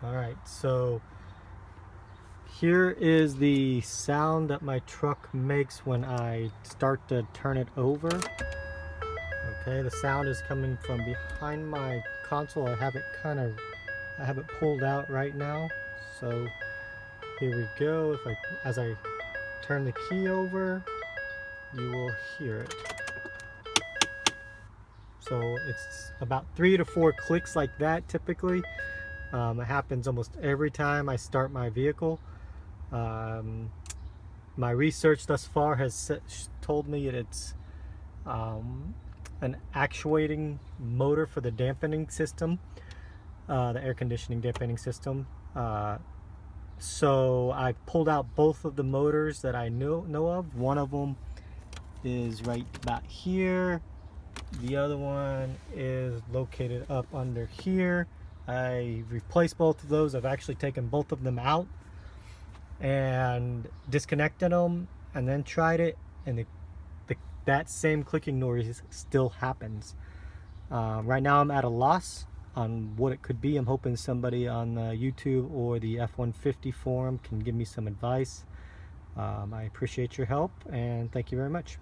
Alright, so here is the sound that my truck makes when I start to turn it over. Okay, the sound is coming from behind my console. I have it pulled out right now. So here we go. As I turn the key over, you will hear it. So it's about 3 to 4 clicks like that typically. It happens almost every time I start my vehicle. My research thus far has told me that it's an actuating motor for the dampening system, the air conditioning dampening system. So I pulled out both of the motors that I know of. One of them is right about here. The other one is located up under here. I replaced both of those. I've actually taken both of them out and disconnected them and then tried it, and that same clicking noise still happens. Right now I'm at a loss on what it could be. I'm hoping somebody on YouTube or the F150 forum can give me some advice. I appreciate your help and thank you very much.